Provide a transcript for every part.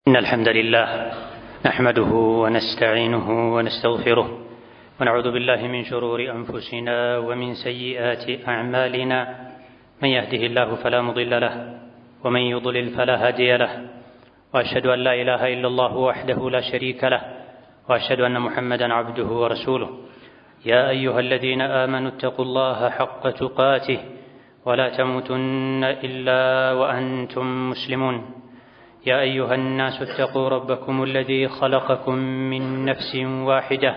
إن الحمد لله نحمده ونستعينه ونستغفره ونعوذ بالله من شرور أنفسنا ومن سيئات أعمالنا من يهده الله فلا مضل له ومن يضلل فلا هادي له وأشهد أن لا إله إلا الله وحده لا شريك له وأشهد أن محمدا عبده ورسوله يا أيها الذين آمنوا اتقوا الله حق تقاته ولا تموتن إلا وأنتم مسلمون يا أيها الناس اتقوا ربكم الذي خلقكم من نفس واحدة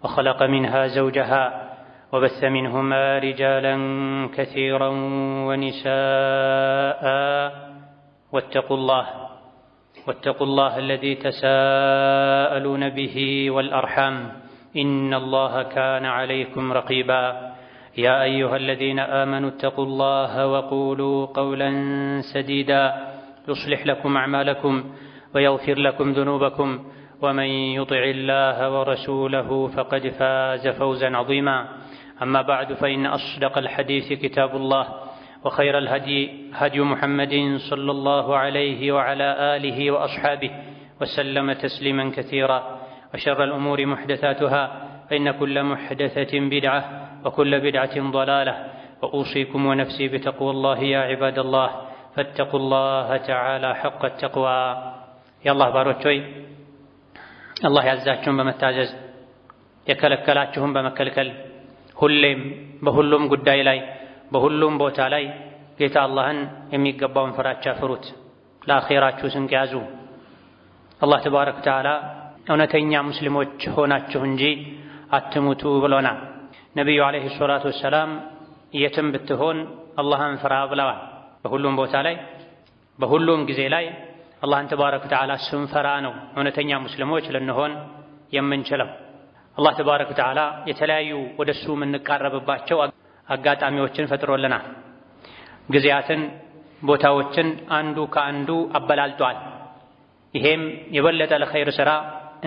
وخلق منها زوجها وبث منهما رجالا كثيرا ونساء واتقوا الله الذي تساءلون به والأرحام إن الله كان عليكم رقيبا يا أيها الذين آمنوا اتقوا الله وقولوا قولا سديدا يصلح لكم أعمالكم ويغفر لكم ذنوبكم ومن يطع الله ورسوله فقد فاز فوزا عظيما أما بعد فإن أصدق الحديث كتاب الله وخير الهدي هدي محمد صلى الله عليه وعلى آله وأصحابه وسلم تسليما كثيرا وشر الأمور محدثاتها فإن كل محدثة بدعة وكل بدعة ضلالة وأوصيكم ونفسي بتقوى الله يا عباد الله فاتقوا الله تعالى حق التقوى يا الله باروچوي الله ያዛችሁን በመታዘዝ የከለከላችሁን በመከልከል ሁሌም በሁሉም ጉዳይ ላይ በሁሉም ቦታ ላይ ጌታ አላህን የሚገባውን ፍራቻ ፍሩት ለአኺራችሁ ስንቅ ያዙ አላህ ተባረከ ወተዓላ እውነተኛ ሙስሊሞች ሆናችሁ እንጂ አትሙቱ ብሎናል ነብዩ አለይሂ ሰላቱ ወሰላም የትም ብትሆን አላህን ፍራ ብለዋል በሁሉም ቦታ ላይ በሁሉም ጊዜ ላይ አላህን ተባረከ ወተዓላ ስንፈራ ነው እውነተኛ ሙስሊሞች ልንሆን የምንችለው አላህ ተባረከ ወተዓላ የተለያዩ ወደሱ የምንቃረብባቸው አጋጣሚዎችን ፈጥሮልናል ጊዜያትን ቦታዎችን አንዱ ከአንዱ አበላልጧል ይሄም የበለጠ ለኸይር ሥራ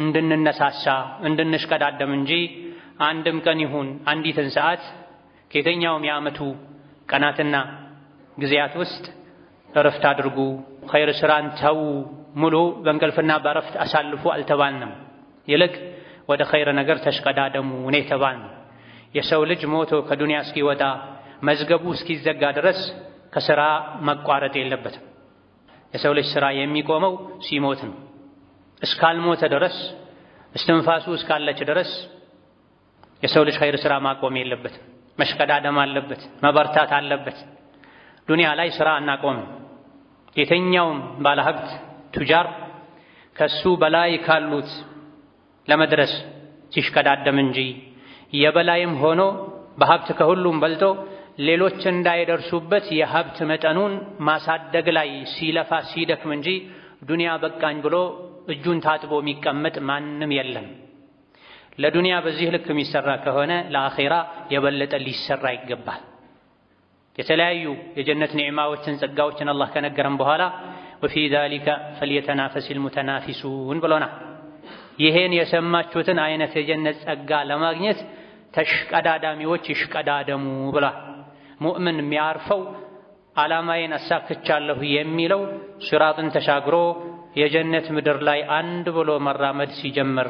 እንድንነሳሳ እንድንሽቀዳደም እንጂ አንድም ቀን ይሁን አንዲትን ሰዓት ከየትኛውም የዓመቱ ቀናትና ጊዜያት ውስጥ እረፍት አድርጉ ኸይር ሥራን ተው ሙሉ በእንቅልፍና በእረፍት አሳልፉ አልተባልንም ይልቅ ወደ ኸይር ነገር ተሽቀዳደሙ ነው የተባልነው የሰው ልጅ ሞቶ ከዱንያ እስኪወጣ መዝገቡ እስኪዘጋ ድረስ ከሥራ መቋረጥ የለበትም የሰው ልጅ ሥራ የሚቆመው ሲሞት ነው እስካልሞተ ድረስ እስትንፋሱ እስካለች ድረስ የሰው ልጅ ኸይር ሥራ ማቆም የለበትም መሽቀዳደም አለበት መበርታት አለበት ዱንያ ላይ ሥራ አናቆምም የትኛውም ባለሀብት ቱጃር ከሱ በላይ ካሉት ለመድረስ ሲሽቀዳደም እንጂ የበላይም ሆኖ በሀብት ከሁሉም በልጦ ሌሎች እንዳይደርሱበት የሀብት መጠኑን ማሳደግ ላይ ሲለፋ ሲደክም እንጂ ዱንያ በቃኝ ብሎ እጁን ታጥቦ የሚቀመጥ ማንም የለም ለዱንያ በዚህ ልክ የሚሰራ ከሆነ ለአኺራ የበለጠ ሊሰራ ይገባል የተለያዩ የጀነት ኒዕማዎችን ጸጋዎችን አላህ ከነገረን በኋላ ወፊ ዛሊከ ፈልየተናፈሲል ሙተናፊሱን ብሎናል ይሄን የሰማችሁትን አይነት የጀነት ጸጋ ለማግኘት ተሽቀዳዳሚዎች ይሽቀዳደሙ ብሏል ሙእምን የሚያርፈው ዓላማዬን አሳክቻለሁ የሚለው ሲራጥን ተሻግሮ የጀነት ምድር ላይ አንድ ብሎ መራመድ ሲጀምር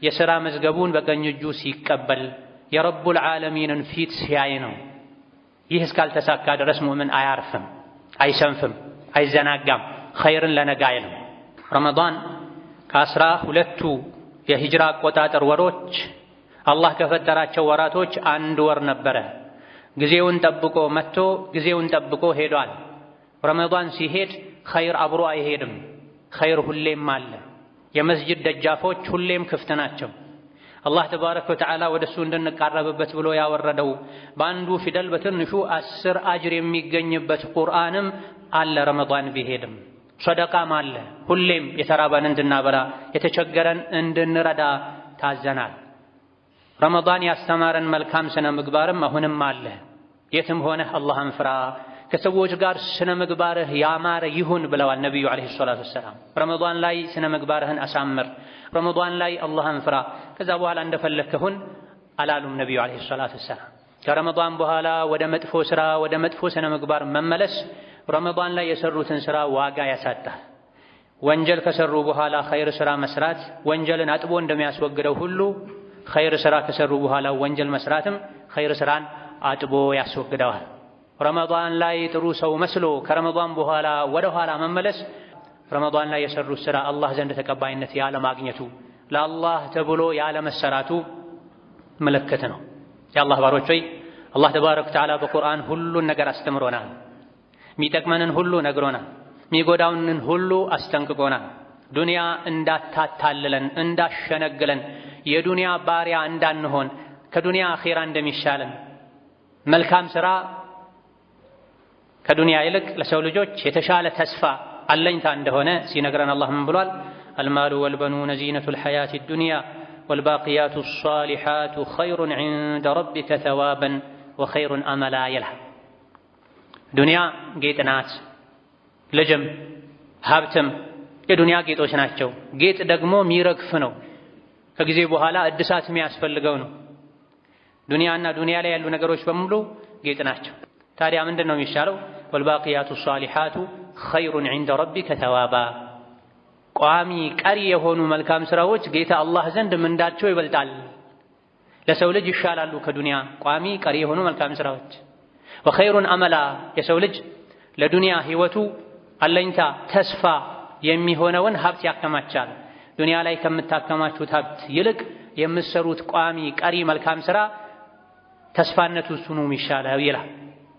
የሥራ መዝገቡን በቀኝ እጁ ሲቀበል የረቡል ዓለሚንን ፊት ሲያይ ነው ይህ እስካልተሳካ ድረስ ሙእምን አያርፍም አይሰንፍም አይዘናጋም ኸይርን ለነገ አይልም ረመዳን ከአስራ ሁለቱ የሂጅራ አቆጣጠር ወሮች አላህ ከፈጠራቸው ወራቶች አንድ ወር ነበረ ጊዜውን ጠብቆ መጥቶ ጊዜውን ጠብቆ ሄዷል ረመዳን ሲሄድ ኸይር አብሮ አይሄድም ኸይር ሁሌም አለ የመስጂድ ደጃፎች ሁሌም ክፍት ናቸው አላህ ተባረከ ወተዓላ ወደሱ እንድንቃረብበት ብሎ ያወረደው በአንዱ ፊደል በትንሹ 10 አጅር የሚገኝበት ቁርአንም አለ ረመዳን ቢሄድም ሰደቃም አለ ሁሌም የተራበን እንድናበላ የተቸገረን እንድንረዳ ታዘናል ረመዳን ያስተማረን መልካም ስነ ምግባርም አሁንም አለ የትም ሆነህ አላህን ፍራ ከሰዎች ጋር ስነ ምግባርህ ያማረ ይሁን ብለዋል ነብዩ አለይሂ ሰላቱ ወሰላም ረመዳን ላይ ስነ ምግባርህን አሳምር ረመዳን ላይ አላህን ፍራ ከዛ በኋላ እንደፈለከሁን አላሉም ነብዩ አለይሂ ሰላቱ ወሰላም ከረመዳን በኋላ ወደ መጥፎ ስራ ወደ መጥፎ ስነ ምግባር መመለስ ረመዳን ላይ የሰሩትን ስራ ዋጋ ያሳጣል ወንጀል ከሰሩ በኋላ ኸይር ስራ መስራት ወንጀልን አጥቦ እንደሚያስወግደው ሁሉ ኸይር ስራ ከሰሩ በኋላ ወንጀል መስራትም ኸይር ስራን አጥቦ ያስወግደዋል። ረመዳን ላይ ጥሩ ሰው መስሎ ከረመዳን በኋላ ወደ ኋላ መመለስ ረመዳን ላይ የሰሩት ስራ አላህ ዘንድ ተቀባይነት ያለ ማግኘቱ ለአላህ ተብሎ ያለ መሰራቱ ምልክት ነው። የአላህ ባሮች ሆይ አላህ ተባረከ ወተዓላ በቁርአን ሁሉን ነገር አስተምሮናል። የሚጠቅመንን ሁሉ ነግሮናል። የሚጎዳውንን ሁሉ አስጠንቅቆናል። ዱንያ እንዳታታልለን እንዳሸነግለን የዱንያ ባሪያ እንዳንሆን ከዱንያ አኺራ እንደሚሻለን መልካም ስራ ከዱንያ ይልቅ ለሰው ልጆች የተሻለ ተስፋ አለኝታ እንደሆነ ሲነግረን አላህ ምን ብሏል? አልማሉ ወልበኑነ ዚነቱል ሐያቲ ዱንያ ወልባቂያቱ ሷሊሓቱ ኸይሩን ዒንደ ረቢከ ተዋበን ወኸይሩን አመላ ይላል። ዱንያ ጌጥ ናት። ልጅም ሀብትም የዱንያ ጌጦች ናቸው። ጌጥ ደግሞ የሚረግፍ ነው። ከጊዜ በኋላ እድሳት የሚያስፈልገው ነው። ዱንያና ዱንያ ላይ ያሉ ነገሮች በሙሉ ጌጥ ናቸው። ታዲያ ምንድን ነው የሚሻለው? ወልባቂያቱ ሷሊሓቱ ኸይሩን ዒንደ ረቢከ ተዋባ። ቋሚ ቀሪ የሆኑ መልካም ስራዎች ጌታ አላህ ዘንድ ምንዳቸው ይበልጣል። ለሰው ልጅ ይሻላሉ ከዱንያ ቋሚ ቀሪ የሆኑ መልካም ስራዎች። ወኸይሩን አመላ የሰው ልጅ ለዱንያ ህይወቱ አለኝታ ተስፋ የሚሆነውን ሀብት ያከማቻል። ዱንያ ላይ ከምታከማቹት ሀብት ይልቅ የምትሰሩት ቋሚ ቀሪ መልካም ስራ ተስፋነቱ እሱ ነው የሚሻለው ይላል።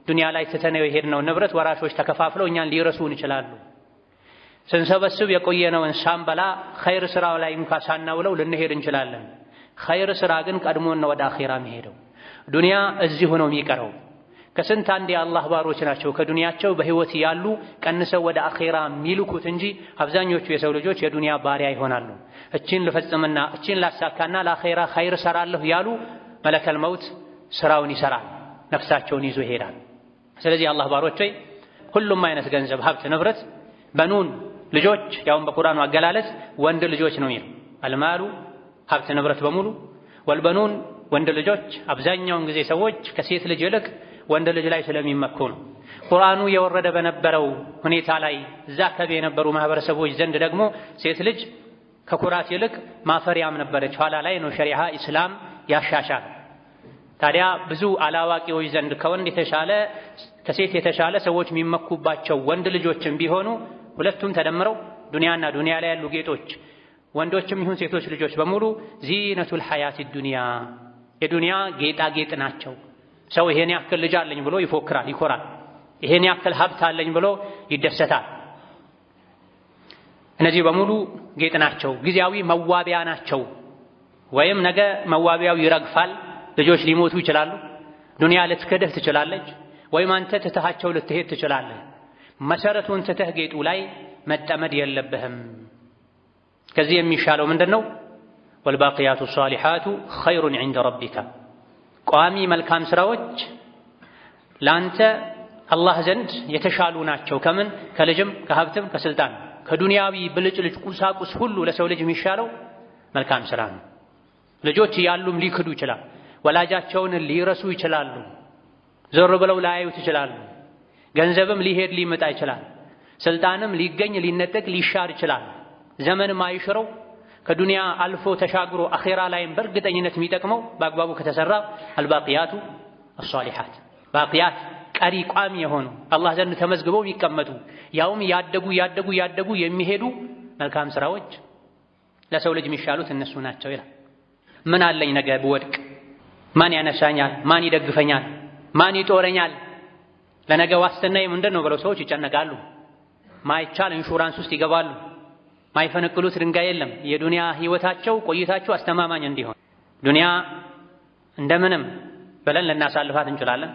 ዱንያ ላይ ትተነው የሄድነው ንብረት ወራሾች ተከፋፍለው እኛን ሊረሱን ይችላሉ። ስንሰበስብ የቆየነውን ሳንበላ ኸይር ስራው ላይ እንኳን ሳናውለው ልንሄድ እንችላለን። ኸይር ስራ ግን ቀድሞን ወደ አኺራ የሚሄደው። ዱንያ እዚሁ ነው የሚቀረው። ከስንት አንድ የአላህ ባሮች ናቸው ከዱንያቸው በህይወት ያሉ ቀንሰው ወደ አኺራ የሚልኩት እንጂ አብዛኞቹ የሰው ልጆች የዱንያ ባሪያ ይሆናሉ። እቺን ልፈጽምና እቺን ላሳካና ለአኺራ ኸይር ሰራለሁ ያሉ መለከል መውት ስራውን ይሰራል፣ ነፍሳቸውን ይዞ ይሄዳል። ስለዚህ አላህ ባሮች ሆይ ሁሉም አይነት ገንዘብ፣ ሀብት፣ ንብረት በኑን ልጆች ያውም በቁርአኑ አገላለጽ ወንድ ልጆች ነው የሚለው። አልማሉ ሀብት ንብረት በሙሉ ወልበኑን ወንድ ልጆች። አብዛኛውን ጊዜ ሰዎች ከሴት ልጅ ይልቅ ወንድ ልጅ ላይ ስለሚመኩ ነው። ቁርአኑ የወረደ በነበረው ሁኔታ ላይ እዛ አካባቢ የነበሩ ማህበረሰቦች ዘንድ ደግሞ ሴት ልጅ ከኩራት ይልቅ ማፈሪያም ነበረች። ኋላ ላይ ነው ሸሪዓ ኢስላም ያሻሻል። ታዲያ ብዙ አላዋቂዎች ዘንድ ከወንድ የተሻለ ከሴት የተሻለ ሰዎች የሚመኩባቸው ወንድ ልጆችም ቢሆኑ ሁለቱም ተደምረው ዱንያና ዱንያ ላይ ያሉ ጌጦች ወንዶችም ይሁን ሴቶች ልጆች በሙሉ ዚነቱል ሐያቲ ዱንያ የዱንያ ጌጣጌጥ ናቸው። ሰው ይሄን ያክል ልጅ አለኝ ብሎ ይፎክራል፣ ይኮራል። ይሄን ያክል ሀብት አለኝ ብሎ ይደሰታል። እነዚህ በሙሉ ጌጥ ናቸው፣ ጊዜያዊ መዋቢያ ናቸው። ወይም ነገ መዋቢያው ይረግፋል፣ ልጆች ሊሞቱ ይችላሉ፣ ዱንያ ልትክድህ ትችላለች፣ ወይም አንተ ትተሃቸው ልትሄድ ትችላለህ። መሰረቱን ትተህ ጌጡ ላይ መጠመድ የለብህም። ከዚህ የሚሻለው ምንድነው? ወልባቂያቱ ሷሊሓቱ ኸይሩን ዒንደ ረቢካ ቋሚ መልካም ስራዎች ላንተ አላህ ዘንድ የተሻሉ ናቸው። ከምን? ከልጅም ከሀብትም ከስልጣን ከዱንያዊ ብልጭልጭ ቁሳቁስ ሁሉ ለሰው ልጅ የሚሻለው መልካም ስራ ነው። ልጆች ያሉም ሊክዱ ይችላል፣ ወላጃቸውን ሊረሱ ይችላሉ፣ ዞር ብለው ላያዩት ይችላሉ። ገንዘብም ሊሄድ ሊመጣ ይችላል፣ ስልጣንም ሊገኝ ሊነጠቅ ሊሻር ይችላል። ዘመንም አይሽረው ከዱንያ አልፎ ተሻግሮ አኺራ ላይም በእርግጠኝነት የሚጠቅመው በአግባቡ ከተሰራ አልባቂያቱ አሷሊሓት ባቂያት ቀሪ ቋሚ የሆኑ አላህ ዘንድ ተመዝግበው የሚቀመጡ ያውም ያደጉ የሚሄዱ መልካም ስራዎች ለሰው ልጅ የሚሻሉት እነሱ ናቸው ይላል። ምን አለኝ ነገ ብወድቅ ማን ያነሳኛል? ማን ይደግፈኛል? ማን ይጦረኛል? ለነገ ዋስትናዬ ምንድን ነው ብለው ሰዎች ይጨነቃሉ። ማይቻል ኢንሹራንስ ውስጥ ይገባሉ። ማይፈነቅሉት ድንጋይ የለም። የዱንያ ህይወታቸው ቆይታቸው አስተማማኝ እንዲሆን ዱንያ እንደምንም ብለን ልናሳልፋት እንችላለን።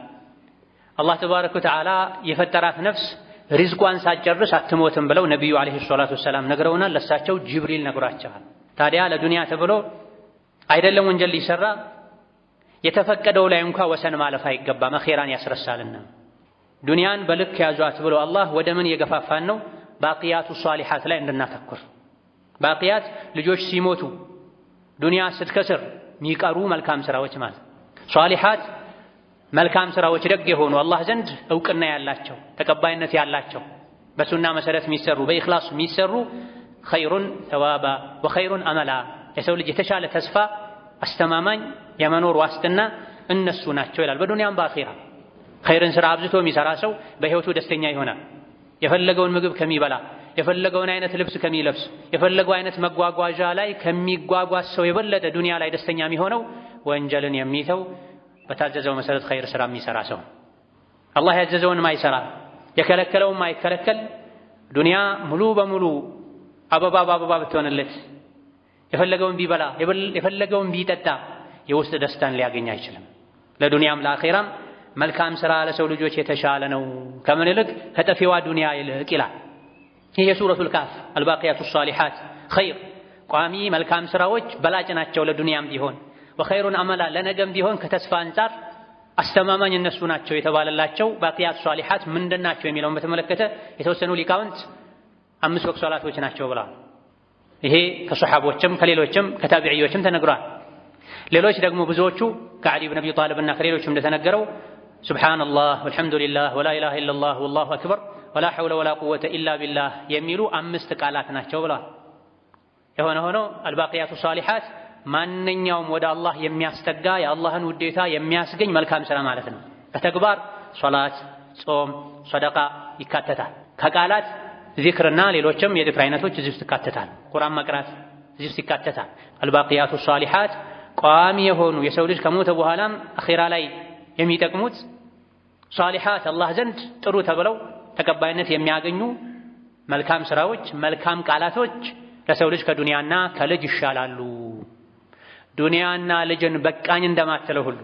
አላህ ተባረከ ወተዓላ የፈጠራት ነፍስ ሪዝቋን ሳትጨርስ አትሞትም ብለው ነቢዩ ዓለይሂ ሰላቱ ወሰላም ነግረውናል። ለሳቸው ጅብሪል ነግሯቸዋል። ታዲያ ለዱንያ ተብሎ አይደለም ወንጀል ሊሰራ የተፈቀደው ላይ እንኳን ወሰን ማለፍ አይገባም፣ አኺራን ያስረሳልና። ዱንያን በልክ ያዟት ብሎ አላህ ወደ ምን የገፋፋን ነው? ባቂያቱ ሷሊሓት ላይ እንድናተኩር። ባቂያት ልጆች ሲሞቱ ዱንያ ስትከስር የሚቀሩ መልካም ስራዎች ማለት። ሷሊሓት መልካም ስራዎች ደግ የሆኑ አላህ ዘንድ እውቅና ያላቸው ተቀባይነት ያላቸው በሱና መሰረት የሚሰሩ በኢኽላስ የሚሰሩ ኸይሩን ተዋባ ወኸይሩን አመላ የሰው ልጅ የተሻለ ተስፋ አስተማማኝ የመኖር ዋስትና እነሱ ናቸው ይላል። በዱንያም በአኺራ ኸይርን ስራ አብዝቶ የሚሰራ ሰው በህይወቱ ደስተኛ ይሆናል። የፈለገውን ምግብ ከሚበላ፣ የፈለገውን አይነት ልብስ ከሚለብስ፣ የፈለገው አይነት መጓጓዣ ላይ ከሚጓጓዝ ሰው የበለጠ ዱንያ ላይ ደስተኛ የሚሆነው ወንጀልን የሚተው በታዘዘው መሰረት ኸይር ስራ የሚሰራ ሰው። አላህ ያዘዘውን ማይሰራ የከለከለውን ማይከለከል ዱንያ ሙሉ በሙሉ አበባ በአበባ ብትሆንለት የፈለገውን ቢበላ የፈለገውን ቢጠጣ የውስጥ ደስታን ሊያገኝ አይችልም። ለዱንያም ለአኺራም መልካም ስራ ለሰው ልጆች የተሻለ ነው ከምን ይልቅ ከጠፊዋ ዱንያ ይልቅ ይላል። ይህ የሱረቱል ካፍ አልባቂያቱ ሷሊሓት ኸይር ቋሚ መልካም ስራዎች በላጭ ናቸው ለዱንያም ቢሆን ወኸይሩን አመላ ለነገም ቢሆን ከተስፋ አንጻር አስተማማኝ እነሱ ናቸው የተባለላቸው ባቂያቱ ሷሊሓት ምንድናቸው የሚለውን በተመለከተ የተወሰኑ ሊቃውንት 5 ወቅት ሶላቶች ናቸው ብለዋል። ይሄ ከሱሐቦችም ከሌሎችም ከታቢዒዮችም ተነግሯል። ሌሎች ደግሞ ብዙዎቹ ከዓሊ ብን አቢ ጣሊብና ከሌሎችም እንደተነገረው ሱብሓነላህ ወልሐምዱሊላህ ወላ ኢላሃ ኢለላህ ወላሁ አክበር ወላ ሐውለ ወላ ቁወተ ኢላ ቢላህ የሚሉ 5 ቃላት ናቸው ብለዋል። የሆነ ሆኖ አልባቂያቱ ሷሊሓት ማንኛውም ወደ አላህ የሚያስጠጋ የአላህን ውዴታ የሚያስገኝ መልካም ስራ ማለት ነው። ከተግባር ሶላት፣ ጾም፣ ሰደቃ ይካተታል። ከቃላት ዚክርና ሌሎችም የዚክር አይነቶች እዚህ ውስጥ ይካተታል። ቁርአን መቅራት እዚህ ውስጥ ይካተታል። አልባቂያቱ ሷሊሓት ቋሚ የሆኑ የሰው ልጅ ከሞተ በኋላም አኺራ ላይ የሚጠቅሙት ሷሊሓት አላህ ዘንድ ጥሩ ተብለው ተቀባይነት የሚያገኙ መልካም ስራዎች፣ መልካም ቃላቶች ለሰው ልጅ ከዱንያና ከልጅ ይሻላሉ። ዱንያና ልጅን በቃኝ እንደማትለው ሁሉ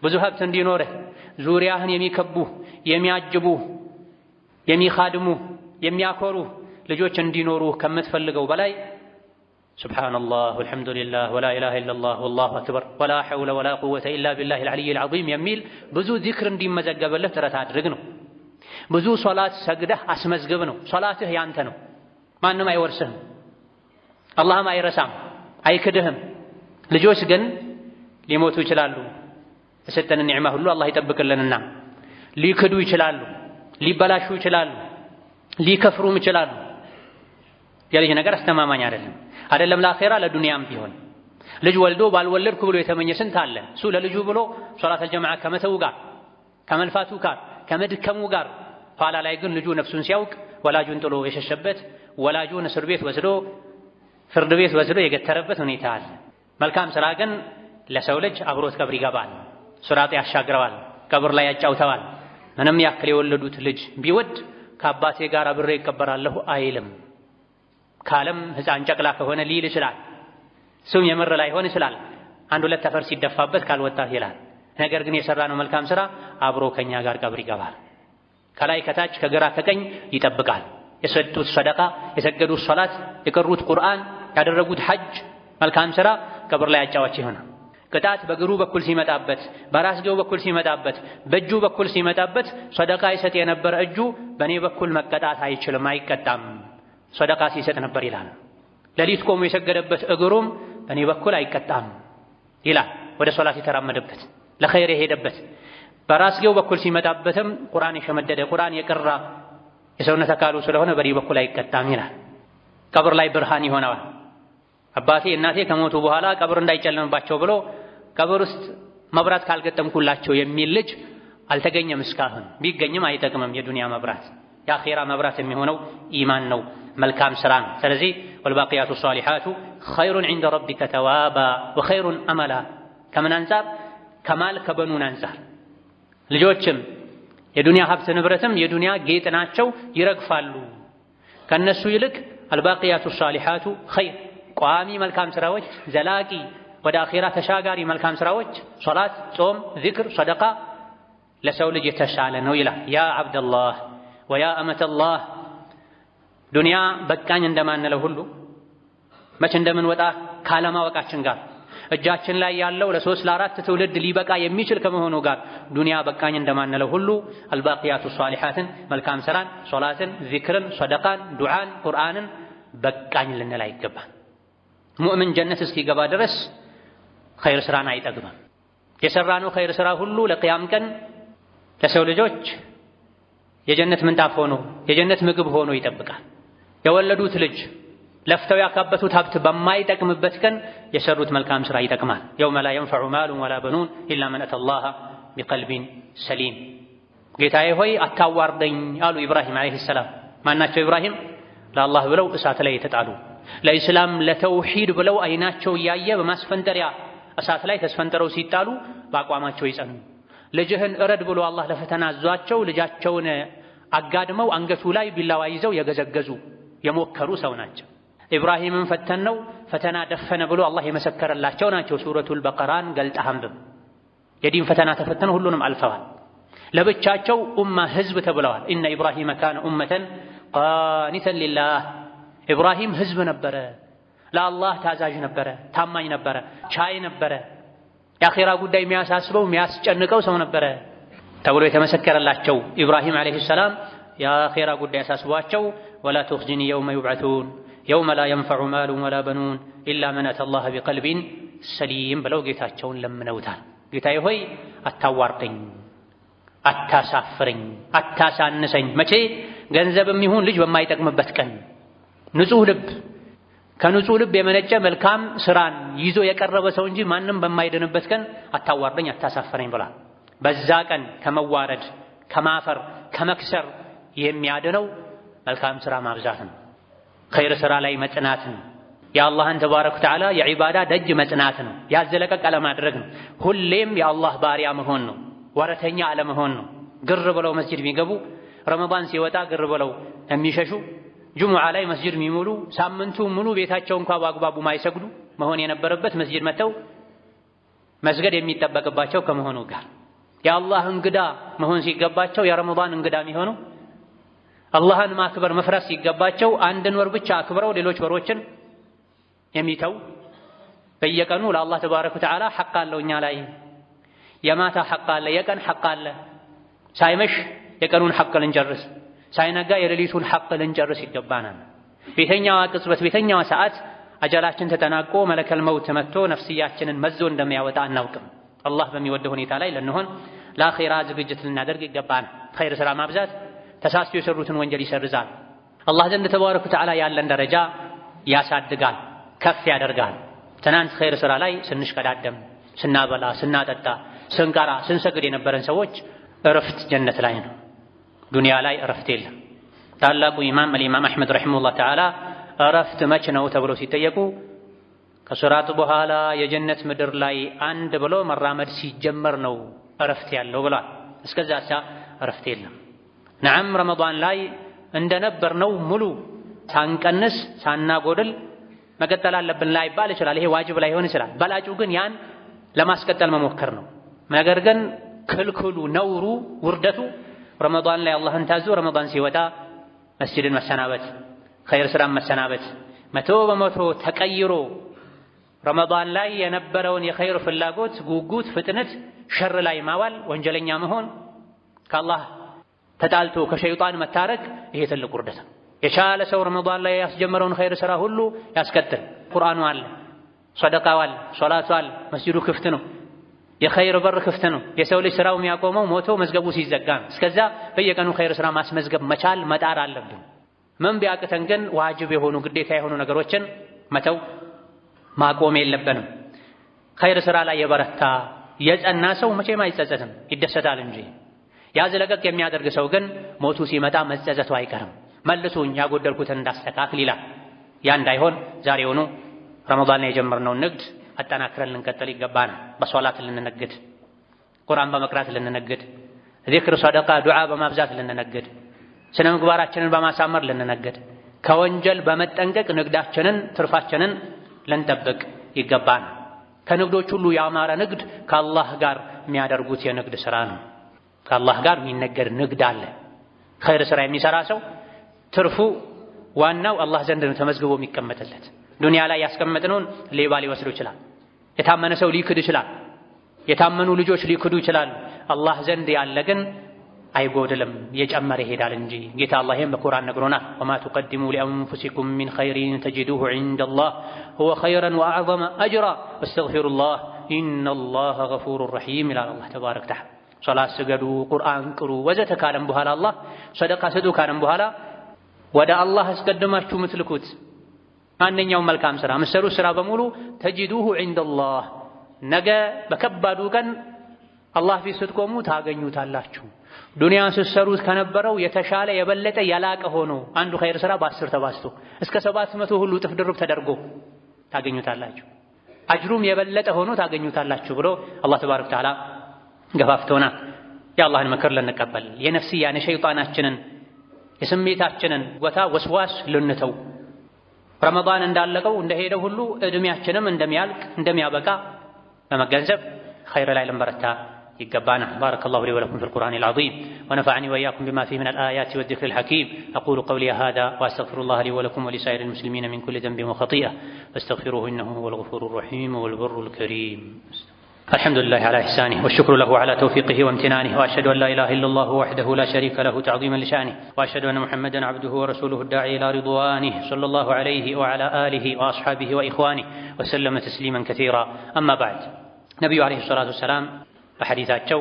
ብዙ ሀብት እንዲኖርህ ዙሪያህን የሚከቡ የሚያጅቡ የሚኻድሙ የሚያኮሩ ልጆች እንዲኖሩ ከምትፈልገው በላይ ሱብሓነላህ ወልሐምዱሊላህ ወላ ኢላሃ ኢለላህ ወላሁ አክበር ወላ ሐውለ ወላ ቁወተ ኢላ ቢላሂል ዐሊይል ዐዚም የሚል ብዙ ዚክር እንዲመዘገብልህ ጥረት አድርግ ነው። ብዙ ሶላት ሰግደህ አስመዝግብ ነው። ሶላትህ ያንተ ነው፣ ማንም አይወርስህም፣ አላህም አይረሳም፣ አይክድህም። ልጆች ግን ሊሞቱ ይችላሉ። የሰጠንን ኒዕማ ሁሉ አላህ ይጠብቅልንና ሊክዱ ይችላሉ፣ ሊበላሹ ይችላሉ፣ ሊከፍሩም ይችላሉ። የልጅ ነገር አስተማማኝ አይደለም ለአኺራ ለዱንያም ቢሆን። ልጅ ወልዶ ባልወለድኩ ብሎ የተመኘ ስንት አለ። እሱ ለልጁ ብሎ ሶላት አልጀማዓ ከመተው ጋር ከመልፋቱ ጋር ከመድከሙ ጋር ኋላ ላይ ግን ልጁ ነፍሱን ሲያውቅ ወላጁን ጥሎ የሸሸበት ወላጁን እስር ቤት ወስዶ ፍርድ ቤት ወስዶ የገተረበት ሁኔታ አለ። መልካም ስራ ግን ለሰው ልጅ አብሮት ቀብር ይገባል፣ ሱራጥ ያሻግረዋል፣ ቀብር ላይ ያጫውተዋል። ምንም ያክል የወለዱት ልጅ ቢወድ ከአባቴ ጋር አብሬ ይቀበራለሁ አይልም። ካለም ሕፃን ጨቅላ ከሆነ ሊል ይችላል። እሱም የምር ላይሆን ይችላል። 1-2 ተፈር ሲደፋበት ካልወጣት ይላል። ነገር ግን የሰራነው መልካም ስራ አብሮ ከኛ ጋር ቀብር ይገባል። ከላይ ከታች ከግራ ከቀኝ ይጠብቃል። የሰጡት ሰደቃ፣ የሰገዱት ሶላት፣ የቀሩት ቁርአን፣ ያደረጉት ሐጅ መልካም ስራ ቀብር ላይ አጫዋች ይሆናል። ቅጣት በእግሩ በኩል ሲመጣበት፣ በራስጌው በኩል ሲመጣበት፣ በእጁ በኩል ሲመጣበት ሰደቃ ይሰጥ የነበረ እጁ በእኔ በኩል መቀጣት አይችልም፣ አይቀጣም፣ ሰደቃ ሲሰጥ ነበር ይላል። ሌሊት ቆሞ የሰገደበት እግሩም በእኔ በኩል አይቀጣም ይላል። ወደ ሶላት የተራመደበት ለኸይር የሄደበት በራስጌው በኩል ሲመጣበትም ቁርአን የሸመደደ ቁርአን የቀራ የሰውነት አካሉ ስለሆነ በእኔ በኩል አይቀጣም ይላል። ቀብር ላይ ብርሃን ይሆነዋል። አባቴ እናቴ ከሞቱ በኋላ ቀብር እንዳይጨለምባቸው ብሎ ቀብር ውስጥ መብራት ካልገጠምኩላቸው የሚል ልጅ አልተገኘም። እስካሁን ቢገኝም አይጠቅምም። የዱንያ መብራት የአኺራ መብራት የሚሆነው ኢማን ነው፣ መልካም ስራ ነው። ስለዚህ ወልባቂያቱ ሷሊሓቱ ኸይሩን ዒንደ ረቢከ ተዋባ ወኸይሩን አመላ። ከምን አንጻር? ከማል ከበኑን አንጻር። ልጆችም የዱንያ ሀብት ንብረትም የዱንያ ጌጥ ናቸው፣ ይረግፋሉ። ከነሱ ይልቅ አልባቂያቱ ሷሊሓቱ ኸይር ቋሚ መልካም ስራዎች፣ ዘላቂ ወደ አኺራ ተሻጋሪ መልካም ስራዎች፣ ሶላት፣ ጾም፣ ዚክር፣ ሰደቃ ለሰው ልጅ የተሻለ ነው ይላል። ያ ዐብደላህ ወያ አመተላህ። ዱንያ በቃኝ እንደማንለው ሁሉ መቼ እንደምንወጣ ካለማወቃችን ጋር እጃችን ላይ ያለው ለ3 ለ4 ትውልድ ሊበቃ የሚችል ከመሆኑ ጋር ዱንያ በቃኝ እንደማንለው ሁሉ አልባቂያቱ ሷሊሓትን መልካም ስራን፣ ሶላትን፣ ዚክርን፣ ሰደቃን፣ ዱዓን፣ ቁርአንን በቃኝ ልንል አይገባም። ሙእምን ጀነት እስኪገባ ድረስ ኸይር ስራን አይጠግብም። የሰራነው ኸይር ስራ ሁሉ ለቅያም ቀን ለሰው ልጆች የጀነት ምንጣፍ ሆኖ የጀነት ምግብ ሆኖ ይጠብቃል። የወለዱት ልጅ ለፍተው ያካበቱት ሀብት በማይጠቅምበት ቀን የሰሩት መልካም ስራ ይጠቅማል። የውመ ላ የንፈዑ ማሉን ወላ በኑን ኢላ መን አተላህ ቢቀልቢን ሰሊም። ጌታዬ ሆይ አታዋርደኝ አሉ ኢብራሂም ዓለይሂ ሰላም። ማናቸው ኢብራሂም? ለአላህ ብለው እሳት ላይ የተጣሉ፣ ለኢስላም ለተውሂድ ብለው አይናቸው እያየ በማስፈንጠሪያ እሳት ላይ ተስፈንጥረው ሲጣሉ በአቋማቸው ይጸኑ። ልጅህን እረድ ብሎ አላህ ለፈተና አዟቸው ልጃቸውን አጋድመው አንገቱ ላይ ቢላዋ ይዘው የገዘገዙ የሞከሩ ሰው ናቸው። ኢብራሂምን ፈተነው ፈተና ደፈነ ብሎ አላህ የመሰከረላቸው ናቸው። ሱረቱል በቀራን ገልጠህ አንብብ። የዲን ፈተና ተፈተነው ሁሉንም አልፈዋል። ለብቻቸው ኡማ ህዝብ ተብለዋል። ኢነ ኢብራሂመ ካነ ኡመተን ቃኒተን ሊላህ። ኢብራሂም ህዝብ ነበረ፣ ለአላህ ታዛዥ ነበረ፣ ታማኝ ነበረ፣ ቻይ ነበረ፣ የአኼራ ጉዳይ የሚያሳስበው የሚያስጨንቀው ሰው ነበረ ተብሎ የተመሰከረላቸው ኢብራሂም ዓለይሂ ሰላም የአኼራ ጉዳይ ያሳስቧቸው ወላ ቱኽዚኒ የውመ ዩብዐቱን የውመ ላ የንፈዑ ማሉን ወላ በኑን ኢላ መን አተላህ ቢቀልቢን ሰሊም ብለው ጌታቸውን ለምነውታል። ጌታዬ ሆይ አታዋርደኝ፣ አታሳፍረኝ፣ አታሳንሰኝ። መቼ? ገንዘብም ይሁን ልጅ በማይጠቅምበት ቀን ንጹህ ልብ ከንጹህ ልብ የመነጨ መልካም ስራን ይዞ የቀረበ ሰው እንጂ ማንም በማይድንበት ቀን አታዋርደኝ፣ አታሳፍረኝ ብሏል። በዛ ቀን ከመዋረድ ከማፈር ከመክሰር የሚያድነው መልካም ስራ ማብዛት ነው። ኸይር ስራ ላይ መጽናት ነው። የአላህን ተባረከ ወተዓላ የዒባዳ ደጅ መጽናት ነው። ያዘለቀቅ አለማድረግ ነው። ሁሌም የአላህ ባሪያ መሆን ነው። ወረተኛ አለመሆን ነው። ግር ብለው መስጂድ የሚገቡ ረመዳን ሲወጣ ግር ብለው የሚሸሹ ጁሙዓ ላይ መስጂድ የሚሙሉ ሳምንቱ ሙሉ ቤታቸው እንኳ በአግባቡ ማይሰግዱ መሆን የነበረበት መስጂድ መጥተው መስገድ የሚጠበቅባቸው ከመሆኑ ጋር የአላህ እንግዳ መሆን ሲገባቸው የረመዳን እንግዳ የሚሆኑ አላህን ማክበር መፍራት ሲገባቸው አንድን ወር ብቻ አክብረው ሌሎች ወሮችን የሚተው በየቀኑ ለአላህ ተባረከ ወተዓላ ሐቅ አለው እኛ ላይ የማታ ሐቅ አለ፣ የቀን ሐቅ አለ። ሳይመሽ የቀኑን ሐቅ ልንጨርስ፣ ሳይነጋ የሌሊቱን ሐቅ ልንጨርስ ይገባናል። ቤተኛዋ ቅጽበት ቤተኛዋ ሰዓት አጀላችን ተጠናቆ መለከል መውት መጥቶ ነፍስያችንን መዞ እንደሚያወጣ አናውቅም። አላህ በሚወደው ሁኔታ ላይ ልንሆን ለአኺራ ዝግጅት ልናደርግ ይገባናል። ኸይር ስራ ማብዛት ተሳስቶ የሰሩትን ወንጀል ይሰርዛል። አላህ ዘንድ ተባረከ ወተዓላ ያለን ደረጃ ያሳድጋል፣ ከፍ ያደርጋል። ትናንት ኸይር ስራ ላይ ስንሽቀዳደም፣ ስናበላ፣ ስናጠጣ፣ ስንቀራ፣ ስንሰግድ የነበረን ሰዎች እረፍት ጀነት ላይ ነው። ዱንያ ላይ እረፍት የለም። ታላቁ ኢማም አልኢማም አሕመድ ረሒመሁላህ ተዓላ እረፍት መች ነው ተብለው ሲጠየቁ ከሱራት በኋላ የጀነት ምድር ላይ አንድ ብሎ መራመድ ሲጀመር ነው እረፍት ያለው ብሏል። እስከዛ እረፍት የለም። ነዓም ረመዳን ላይ እንደነበርነው ሙሉ ሳንቀንስ ሳናጎድል መቀጠል አለብን ላይባል ይችላል። ይሄ ዋጅብ ላይሆን ይችላል። በላጩ ግን ያን ለማስቀጠል መሞከር ነው። ነገር ግን ክልክሉ፣ ነውሩ፣ ውርደቱ ረመዳን ላይ አላህን ታዞ ረመዳን ሲወጣ መስጂድን መሰናበት፣ ኸይር ስራን መሰናበት፣ 100% ተቀይሮ ረመዳን ላይ የነበረውን የኸይር ፍላጎት፣ ጉጉት፣ ፍጥነት ሸር ላይ ማዋል፣ ወንጀለኛ መሆን፣ ከአላህ ተጣልቶ ከሸይጣን መታረቅ፣ ይሄ ትልቅ ውርደት ነው። የቻለ ሰው ረመዳን ላይ ያስጀመረውን ኸይር ስራ ሁሉ ያስቀጥል። ቁርአኑ አለ፣ ሰደቃው አለ፣ ሶላቱ አለ፣ መስጂዱ ክፍት ነው፣ የኸይር በር ክፍት ነው። የሰው ልጅ ስራው የሚያቆመው ሞቶ መዝገቡ ሲዘጋ ነው። እስከዛ በየቀኑ ኸይር ስራ ማስመዝገብ መቻል መጣር አለብን። ምን ቢያቅተን ግን ዋጅብ የሆኑ ግዴታ የሆኑ ነገሮችን መተው ማቆም የለብንም። ኸይር ስራ ላይ የበረታ የጸና ሰው መቼም አይጸጸትም፣ ይደሰታል እንጂ። ያዝለቀቅ የሚያደርግ ሰው ግን ሞቱ ሲመጣ መጸጸቱ አይቀርም። መልሱኝ ያጎደልኩትን እንዳስተካክል ይላል። ያ እንዳይሆን ዛሬውኑ ረመዳን ላይ የጀመርነውን ንግድ አጠናክረን ልንቀጥል ይገባናል። በሶላት ልንነግድ፣ ቁርአን በመቅራት ልንነግድ፣ ዚክር፣ ሰደቃ፣ ዱዓ በማብዛት ልንነግድ፣ ስነ ምግባራችንን በማሳመር ልንነግድ፣ ከወንጀል በመጠንቀቅ ንግዳችንን ትርፋችንን ልንጠብቅ ይገባናል። ከንግዶች ሁሉ ያማረ ንግድ ከአላህ ጋር የሚያደርጉት የንግድ ስራ ነው። ከአላህ ጋር የሚነገድ ንግድ አለ። ኸይር ስራ የሚሰራ ሰው ትርፉ ዋናው አላህ ዘንድ ነው ተመዝግቦ የሚቀመጥለት። ዱንያ ላይ ያስቀመጥነውን ሌባ ሊወስዱ ይችላል። የታመነ ሰው ሊክድ ይችላል። የታመኑ ልጆች ሊክዱ ይችላሉ። አላህ ዘንድ ያለ ግን አይጎድልም፣ የጨመረ ይሄዳል እንጂ። ጌታ አላህ ይሄን በቁርአን ነግሮናል። ወማ ቱቀድሙ ሊአንፉሲኩም ሚን ኸይሪን ተጅዱሁ ዒንደላህ ሁወ ኸይረን ወአዕዘመ አጅራ ወስተግፊሩላህ ኢነላህ ገፉሩር ረሒም ይላል አላህ ተባረከ ወተዓላ። ሶላት ስገዱ፣ ቁርአን ቅሩ ወዘተ ካለም በኋላ አላህ ሰደቃ ስጡ ካለም በኋላ ወደ አላህ አስቀድማችሁ ምትልኩት ማንኛውም መልካም ስራ ምሰሩ ስራ በሙሉ ተጅዱሁ ዒንደላህ ነገ በከባዱ ቀን አላህ ፊት ስትቆሙ ታገኙታላችሁ። ዱንያ ስትሰሩት ከነበረው የተሻለ የበለጠ ያላቀ ሆኖ አንዱ ኸይር ስራ በ10 ተባዝቶ እስከ 700 ሁሉ እጥፍ ድርብ ተደርጎ ታገኙታላችሁ። አጅሩም የበለጠ ሆኖ ታገኙታላችሁ ብሎ አላህ ተባረከ ወተዓላ ገፋፍቶናል። የአላህን ምክር ልንቀበል የነፍስያን የሸይጣናችንን የስሜታችንን ወታ ወስዋስ ልንተው ረመዳን እንዳለቀው እንደሄደው ሁሉ እድሜያችንም እንደሚያልቅ እንደሚያበቃ በመገንዘብ ኸይር ላይ ልንበረታ يقبانا. بارك الله لي ولكم في القرآن العظيم ونفعني وإياكم بما فيه من الآيات والذكر الحكيم. أقول قولي هذا وأستغفر الله لي ولكم ولسائر المسلمين من كل ذنب وخطيئة فاستغفروه إنه هو الغفور الرحيم والبر الكريم. الحمد لله على إحسانه والشكر له على توفيقه وامتنانه وأشهد أن لا إله إلا الله وحده لا شريك له تعظيما لشأنه وأشهد أن محمدا عبده ورسوله الداعي إلى رضوانه صلى الله عليه وعلى آله وأصحابه وإخوانه وسلم تسليما كثيرا. أما بعد نبي عليه الصلاة والسلام بحديثاتشو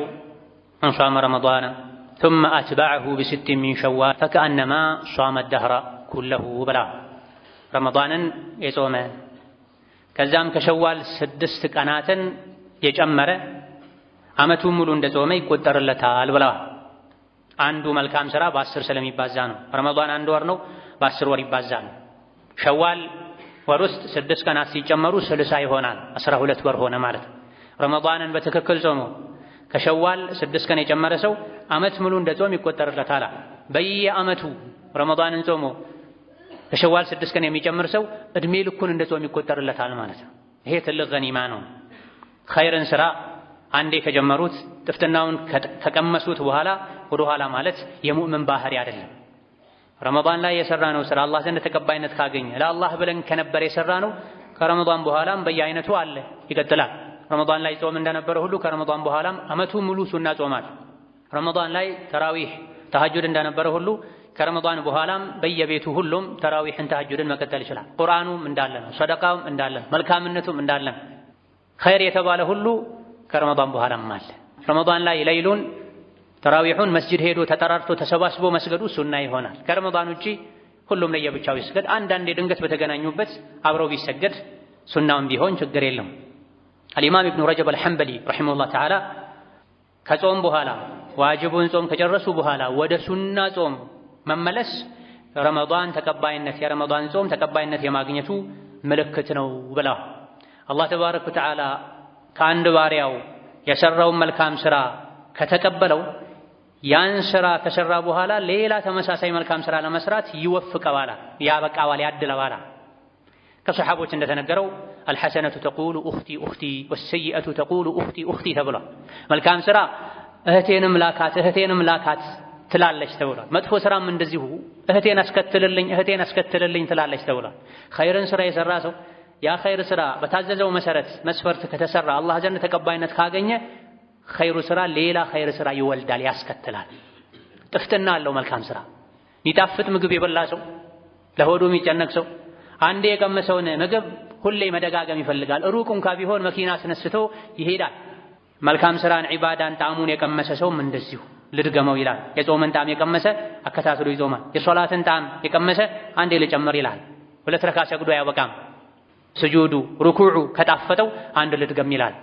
من صام رمضان ثم أتبعه بست من شوال فكأنما صام الدهر كله بلا رمضانا يصوم كزام كشوال 6 ቀናትን የጨመረ አመቱን ሙሉ እንደጾመ ይቆጠርለታል ብላ አንዱ መልካም ስራ በ10 ስለሚባዛ ነው። ረመዳን አንድ ወር ነው፣ በ10 ወር ይባዛል። ሸዋል ወር ውስጥ 6 ቀናት ሲጨመሩ 60 ይሆናል፣ 12 ወር ሆነ ማለት ነው። ረመዳንን በትክክል ጾሞ ከሸዋል 6 ቀን የጨመረ ሰው አመት ሙሉ እንደጾም ይቆጠርለታል። በየአመቱ ረመዳንን ጾሞ ከሸዋል 6 ቀን የሚጨምር ሰው እድሜ ልኩን እንደጾም ይቆጠርለታል ማለት ነው። ይሄ ትልቅ ገኒማ ነው። ኸይርን ስራ አንዴ ከጀመሩት ጥፍትናውን ከቀመሱት በኋላ ወደ ኋላ ማለት የሙእምን ባህሪ አይደለም። ረመዳን ላይ የሰራነው ስራ አላህ ዘንድ ተቀባይነት ካገኘ ለአላህ ብለን ከነበር የሰራነው ከረመዳን በኋላም በየአይነቱ አለ ይቀጥላል። ረመዳን ላይ ጾም እንደነበረ ሁሉ ከረመዳን በኋላም አመቱ ሙሉ ሱና ጾማል። ረመዳን ላይ ተራዊህ ተሐጁድ እንደነበረ ሁሉ ከረመዳን በኋላም በየቤቱ ሁሉም ተራዊህን ተሐጁድን መቀጠል ይችላል። ቁርአኑም እንዳለ ነው፣ ሰደቃውም እንዳለ ነው፣ መልካምነቱም እንዳለ ነው። ኸይር የተባለ ሁሉ ከረመዳን በኋላም አለ። ረመዳን ላይ ለይሉን ተራዊሑን መስጂድ ሄዶ ተጠራርቶ ተሰባስቦ መስገዱ ሱና ይሆናል። ከረመዳን ውጪ ሁሉም ለየብቻው ይስገድ። አንዳንዴ ድንገት በተገናኙበት አብረው ቢሰገድ ሱናውን ቢሆን ችግር የለም። አልኢማም ኢብኑ ረጀብ አልሐንበሊ ረሒመሁላህ ተዓላ ከጾም በኋላ ዋጅቡን ጾም ከጨረሱ በኋላ ወደ ሱና ጾም መመለስ ረመዳን ተቀባይነት የረመዳን ጾም ተቀባይነት የማግኘቱ ምልክት ነው ብላ አላህ ተባረከ ወተዓላ ከአንድ ባሪያው የሰራውን መልካም ስራ ከተቀበለው ያን ስራ ከሰራ በኋላ ሌላ ተመሳሳይ መልካም ስራ ለመስራት ይወፍቀዋል፣ ያበቃዋል፣ ያድለዋል። ከሰሐቦች እንደተነገረው አልሐሰነቱ ተቁሉ ኡኽቲ ኡኽቲ ወሰይአቱ ተቁሉ ኡኽቲ ኡኽቲ ተብሏል። መልካም ስራ እህቴንም ላካት ትላለች ተብሏል። መጥፎ ስራም እንደዚሁ እህቴን አስከትልልኝ ትላለች ተብሏል። ኸይርን ስራ የሰራ ሰው ያ ኸይር ስራ በታዘዘው መሰረት መስፈርት ከተሰራ አላህ ዘንድ ተቀባይነት ካገኘ ኸይሩ ስራ ሌላ ኸይር ስራ ይወልዳል፣ ያስከትላል። ጥፍትና አለው መልካም ስራ። የሚጣፍጥ ምግብ የበላ ሰው፣ ለሆዱ የሚጨነቅ ሰው አንዴ የቀመሰውን ምግብ ሁሌ መደጋገም ይፈልጋል። ሩቅ እንኳ ቢሆን መኪና አስነስቶ ይሄዳል። መልካም ስራን ዒባዳን ጣዕሙን የቀመሰ ሰውም እንደዚሁ ልድገመው ይላል። የጾምን ጣዕም የቀመሰ አከታትሎ ይጾማል። የሶላትን ጣዕም የቀመሰ አንዴ ልጨምር ይላል። 2 ረካ ሰግዶ አያበቃም። ስጁዱ ሩኩዑ ከጣፈጠው አንድ ልድገም ይላል።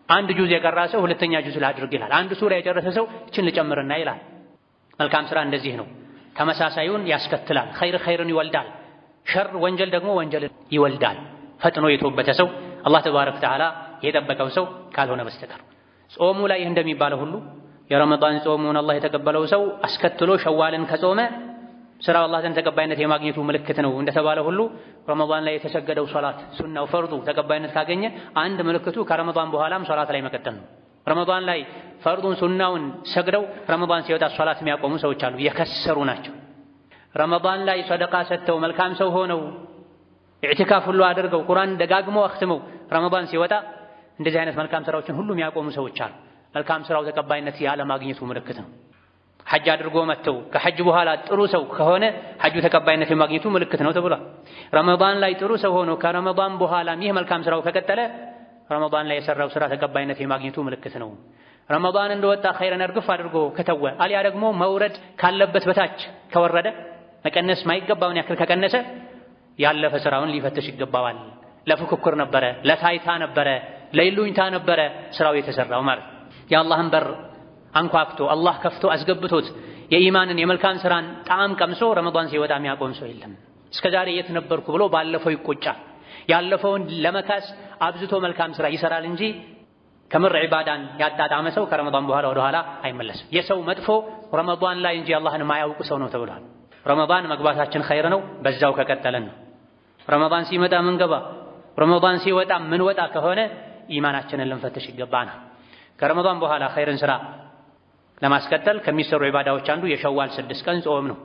አንድ ጁዝ የቀራ ሰው 2ኛ ጁዝ ላድርግ ይላል። አንድ ሱራ የጨረሰ ሰው እችን ልጨምርና ይላል። መልካም ስራ እንደዚህ ነው። ተመሳሳዩን ያስከትላል። ኸይርን ይወልዳል። ሸር ወንጀል ደግሞ ወንጀልን ይወልዳል። ፈጥኖ የተወበተ ሰው አላህ ተባረከ ወተዓላ የጠበቀው ሰው ካልሆነ በስተቀር ጾሙ ላይ እንደሚባለው ሁሉ የረመዳን ጾሙን አላህ የተቀበለው ሰው አስከትሎ ሸዋልን ከጾመ ስራው አላህ ዘንድ ተቀባይነት የማግኘቱ ምልክት ነው እንደተባለ ሁሉ ረመዳን ላይ የተሰገደው ሶላት ሱናው ፈርዱ ተቀባይነት ካገኘ አንድ ምልክቱ ከረመዳን በኋላም ሶላት ላይ መቀጠል ነው። ረመዳን ላይ ፈርዱን ሱናውን ሰግደው ረመዳን ሲወጣ ሶላት የሚያቆሙ ሰዎች አሉ፣ የከሰሩ ናቸው። ረመዳን ላይ ሰደቃ ሰጥተው መልካም ሰው ሆነው ኢዕቲካፍ ሁሉ አድርገው ቁርአን ደጋግመው አክትመው ረመዳን ሲወጣ እንደዚህ አይነት መልካም ስራዎችን ሁሉ የሚያቆሙ ሰዎች አሉ። መልካም ስራው ተቀባይነት ያለ ማግኘቱ ምልክት ነው። ሐጅ አድርጎ መጥተው ከሐጅ በኋላ ጥሩ ሰው ከሆነ ሐጁ ተቀባይነት የማግኘቱ ምልክት ነው ተብሏል። ረመዳን ላይ ጥሩ ሰው ሆኖ ከረመዳን በኋላ ይህ መልካም ስራው ከቀጠለ ረመዳን ላይ የሰራው ስራ ተቀባይነት የማግኘቱ ምልክት ነው። ረመዳን እንደወጣ ኸይረን እርግፍ አድርጎ ከተወ አልያ ደግሞ መውረድ ካለበት በታች ከወረደ መቀነስ ማይገባውን ያክል ከቀነሰ ያለፈ ስራውን ሊፈትሽ ይገባዋል። ለፉክክር ነበረ፣ ለታይታ ነበረ፣ ለይሉኝታ ነበረ ስራው የተሰራው ማለት የአላህን በር አንኳክቶ አላህ ከፍቶ አስገብቶት የኢማንን የመልካም ስራን ጣዕም ቀምሶ ረመዳን ሲወጣ የሚያቆም ሰው የለም። እስከዛሬ የት ነበርኩ ብሎ ባለፈው ይቆጫል። ያለፈውን ለመካስ አብዝቶ መልካም ስራ ይሰራል እንጂ ከምር ዒባዳን ያጣጣመ ሰው ከረመዳን በኋላ ወደ ኋላ አይመለስም። የሰው መጥፎ ረመዳን ላይ እንጂ አላህን ማያውቅ ሰው ነው ተብሏል። ረመዳን መግባታችን ኸይር ነው፣ በዛው ከቀጠለን ነው። ረመዳን ሲመጣ ምን ገባ ረመዳን ሲወጣ ምን ወጣ ከሆነ ኢማናችንን ልንፈትሽ ይገባናል። ከረመዳን በኋላ ኸይርን ስራ ለማስቀጠል ከሚሰሩ ዒባዳዎች አንዱ የሸዋል 6 ቀን ጾም ነው።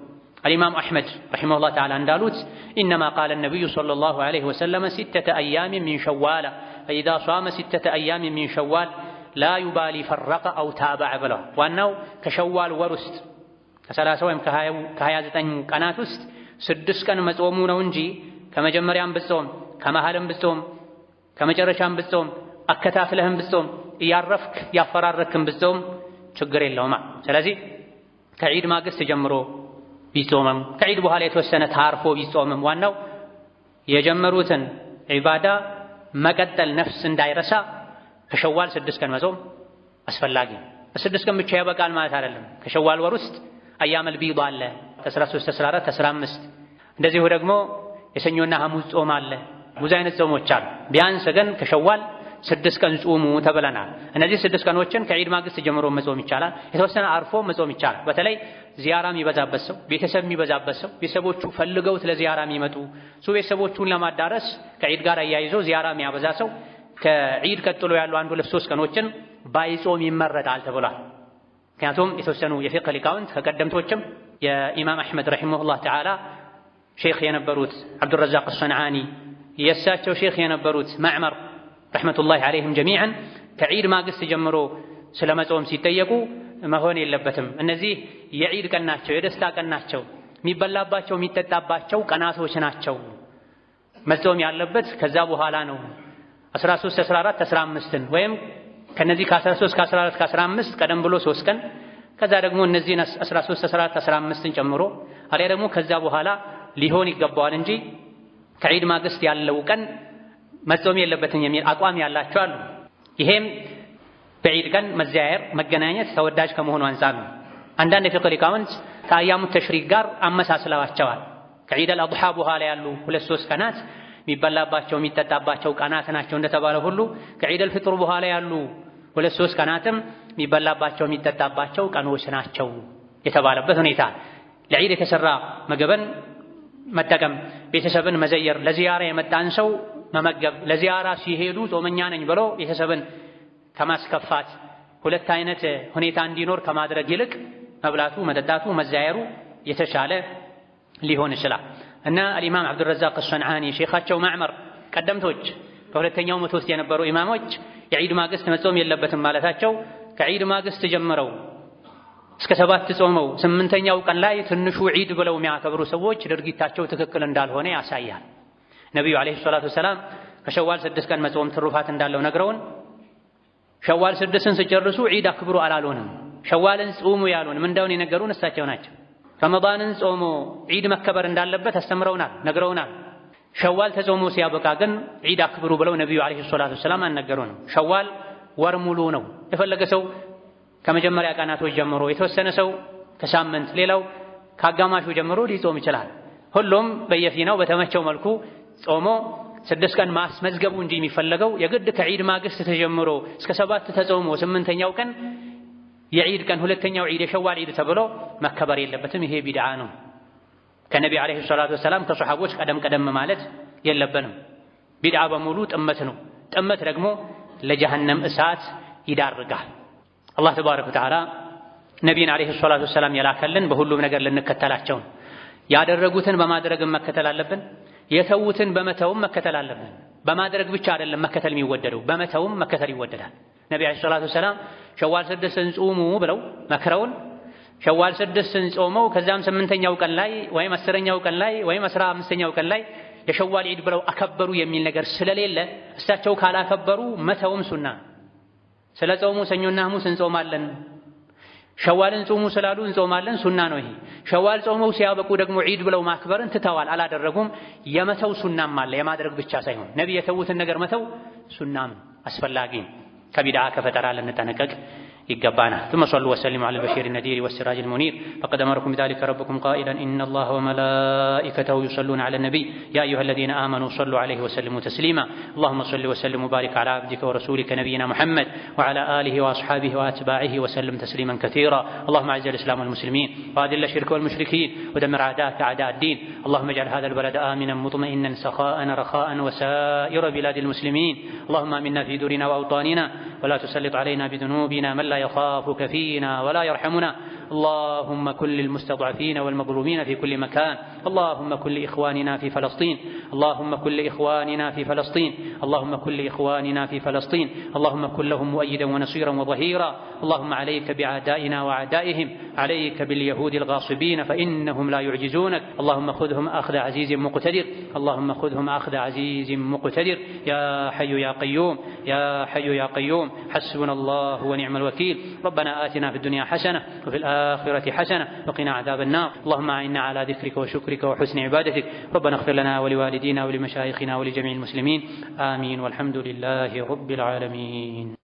الإمام أحمد رحمه الله تعالى اندالوت إنما قال النبي صلى الله عليه وسلم 6 أيام من شوال فإذا صام 6 أيام من شوال لا يبالي فرق أو تابع بلا وأنه كشوال ورست كثلاثة ويم كهايا زتن قنات وست 6 ቀን መጾሙ ነው እንጂ ከመጀመሪያም ብጾም ከመሃልም ብጾም ከመጨረሻም ብጾም አከታትለህም ብጾም እያረፍክ ያፈራረክም ብጾም ችግር የለውም። ስለዚህ ከዒድ ማግስት ጀምሮ ቢጾምም ከዒድ በኋላ የተወሰነ ታርፎ ቢጾምም ዋናው የጀመሩትን ዒባዳ መቀጠል ነፍስ እንዳይረሳ ከሸዋል 6 ቀን መጾም አስፈላጊ። 6 ቀን ብቻ ያበቃል ማለት አይደለም። ከሸዋል ወር ውስጥ አያመል ቢድ አለ 13 14 15 እንደዚሁ ደግሞ የሰኞና ሐሙስ ጾም አለ። ብዙ አይነት ጾሞች አሉ። ቢያንስ ግን ከሸዋል 6 ቀን ጾሙ ተብለናል። እነዚህ 6 ቀኖችን ከዒድ ማግስት ጀምሮ መጾም ይቻላል። የተወሰነ አርፎ መጾም ይቻላል። በተለይ ዚያራ የሚበዛበት ሰው፣ ቤተሰብ የሚበዛበት ሰው፣ ቤተሰቦቹ ፈልገውት ለዚያራ የሚመጡ እሱ ቤተሰቦቹን ለማዳረስ ከዒድ ጋር አያይዞ ዚያራ የሚያበዛ ሰው ከዒድ ቀጥሎ ያሉ 1-2-3 ቀኖችን ባይጾም ይመረጣል ተብሏል። ምክንያቱም የተወሰኑ የፊቅህ ሊቃውንት ከቀደምቶችም የኢማም አሕመድ ረሒመሁላህ ተዓላ ሼኽ የነበሩት አብዱረዛቅ አሰንዓኒ የእሳቸው ሼኽ የነበሩት ማዕመር ረሕመቱላሂ ዐለይሂም ጀሚዐን ከዒድ ማግስት ጀምሮ ስለ መጾም ሲጠየቁ መሆን የለበትም እነዚህ የዒድ ቀን ናቸው፣ የደስታ ቀን ናቸው፣ የሚበላባቸው የሚጠጣባቸው ቀናቶች ናቸው። መጾም ያለበት ከዛ በኋላ ነው 13 14 15ን ወይም ከነዚህ ከ13 ከ14 ከ15 ቀደም ብሎ 3 ቀን ከዛ ደግሞ እነዚህን 13 14 15ን ጨምሮ አሊያ ደግሞ ከዛ በኋላ ሊሆን ይገባዋል እንጂ ከዒድ ማግስት ያለው ቀን መጾም የለበትም የሚል አቋም ያላቸው አሉ። ይሄም በዒድ ቀን መዘያየር መገናኘት ተወዳጅ ከመሆኑ አንፃር ነው። አንዳንድ የፊቅህ ሊቃውንት ከአያሙ ተሽሪቅ ጋር አመሳስለዋቸዋል። ከዒድ አልአድሓ በኋላ ያሉ 2-3 ቀናት የሚበላባቸው የሚጠጣባቸው ቀናት ናቸው እንደተባለ ሁሉ ከዒድ አልፍጥር በኋላ ያሉ 2-3 ቀናትም የሚበላባቸው የሚጠጣባቸው ቀኖች ናቸው የተባለበት ሁኔታ። ለዒድ የተሰራ ምግብን መጠቀም፣ ቤተሰብን መዘየር፣ ለዚያራ የመጣን ሰው መመገብ፣ ለዚያራ ሲሄዱ ጾመኛ ነኝ ብሎ ቤተሰብን ከማስከፋት ሁለት አይነት ሁኔታ እንዲኖር ከማድረግ ይልቅ መብላቱ፣ መጠጣቱ፣ መዛየሩ የተሻለ ሊሆን ይችላል እና አልኢማም አብዱረዛቅ አሰንዓኒ ሼኻቸው ማዕመር ቀደምቶች ከሁለተኛው መቶ ውስጥ የነበሩ ኢማሞች የዒድ ማግስት መጾም የለበትም ማለታቸው ከዒድ ማግስት ጀምረው እስከ 7 ጾመው 8ኛው ቀን ላይ ትንሹ ዒድ ብለው የሚያከብሩ ሰዎች ድርጊታቸው ትክክል እንዳልሆነ ያሳያል። ነቢዩ ዓለይሂ ሰላቱ ወሰላም ከሸዋል 6 ቀን መጾም ትሩፋት እንዳለው ነግረውን ሸዋል 6ን ሲጨርሱ ዒድ አክብሩ አላሉንም። ሸዋልን ጾሙ ያሉን ምንዳውን የነገሩን እሳቸው ናቸው። ረመዳንን ጾሞ ዒድ መከበር እንዳለበት አስተምረውናል፣ ነግረውናል። ሸዋል ተጾሞ ሲያበቃ ግን ዒድ አክብሩ ብለው ነቢዩ ዓለይሂ ሰላቱ ወሰላም አልነገሩንም። ሸዋል ወር ሙሉ ነው። የፈለገ ሰው ከመጀመሪያ ቀናቶች ጀምሮ፣ የተወሰነ ሰው ከሳምንት፣ ሌላው ከአጋማሹ ጀምሮ ሊጾም ይችላል። ሁሉም በየፊናው በተመቸው መልኩ ጾሞ 6 ቀን ማስመዝገቡ እንጂ የሚፈለገው የግድ ከዒድ ማግስት ተጀምሮ እስከ 7 ተጾሞ 8ኛው ቀን የዒድ ቀን ሁለተኛው ዒድ የሸዋል ዒድ ተብሎ መከበር የለበትም። ይሄ ቢድዓ ነው። ከነቢ ዓለይሂ ሰላቱ ወሰላም ከሰሓቦች ቀደም ማለት የለብንም። ቢድዓ በሙሉ ጥመት ነው። ጥመት ደግሞ ለጀሃነም እሳት ይዳርጋል። አላህ ተባረከ ወተዓላ ነቢይን ዓለይሂ ሰላቱ ወሰላም የላከልን በሁሉም ነገር ልንከተላቸው፣ ያደረጉትን በማድረግም መከተል አለብን፣ የተዉትን በመተውም መከተል አለብን። በማድረግ ብቻ አይደለም መከተል የሚወደደው፣ በመተውም መከተል ይወደዳል። ነቢ ዓለይሂ ሰላቱ ወሰላም ሸዋል 6ን ጾሙ ብለው መክረውን ሸዋል 6ን ጾመው ከዛም 8ኛው ቀን ላይ ወይም 10ኛው ቀን ላይ ወይም 15ኛው ቀን ላይ የሸዋል ዒድ ብለው አከበሩ የሚል ነገር ስለሌለ እሳቸው ካላከበሩ መተውም ሱና። ስለ ጾሙ ሰኞና ሐሙስ እንጾማለን፣ ሸዋልን ጾሙ ስላሉ እንጾማለን፣ ሱና ነው ይሄ። ሸዋል ጾመው ሲያበቁ ደግሞ ዒድ ብለው ማክበርን ትተዋል፣ አላደረጉም። የመተው ሱናም አለ፣ የማድረግ ብቻ ሳይሆን ነቢ የተዉትን ነገር መተው ሱናም አስፈላጊ። ከቢድዓ ከፈጠራ ልንጠነቀቅ يقبانا ثم صلوا وسلموا على البشير النذير والسراج المنير فقد أمركم بذلك ربكم قائلا إن الله وملائكته يصلون على النبي يا أيها الذين آمنوا صلوا عليه وسلموا تسليما اللهم صل وسلم وبارك على عبدك ورسولك نبينا محمد وعلى آله وأصحابه وأتباعه وسلم تسليما كثيرا اللهم أعز الإسلام والمسلمين وأذل الشرك والمشركين ودمر أعداءك أعداء الدين اللهم اجعل هذا البلد آمنا مطمئنا سخاء رخاء وسائر بلاد المسلمين اللهم آمنا في دورنا وأوطاننا ولا تسلط علينا بذنوبنا من لا يخافك فينا ولا يرحمنا اللهم كن للمستضعفين والمظلومين في كل مكان اللهم كن لإخواننا في فلسطين اللهم كن لإخواننا في فلسطين اللهم كن لإخواننا في فلسطين اللهم كن لهم مؤيدا ونصيرا وظهيرا اللهم عليك بأعدائنا وأعدائهم عليك باليهود الغاصبين فإنهم لا يعجزونك اللهم خذهم أخذ عزيز مقتدر اللهم خذهم أخذ عزيز مقتدر يا حي يا قيوم يا حي يا قيوم حسبنا الله ونعم الوكيل ربنا آتنا في الدنيا حسنة وفي الآخرة حسنة وقنا عذاب النار اللهم أعنا على ذكرك وشكرك وحسن عبادتك ربنا اغفر لنا ولوالدينا ولمشايخنا ولجميع المسلمين آمين والحمد لله رب العالمين.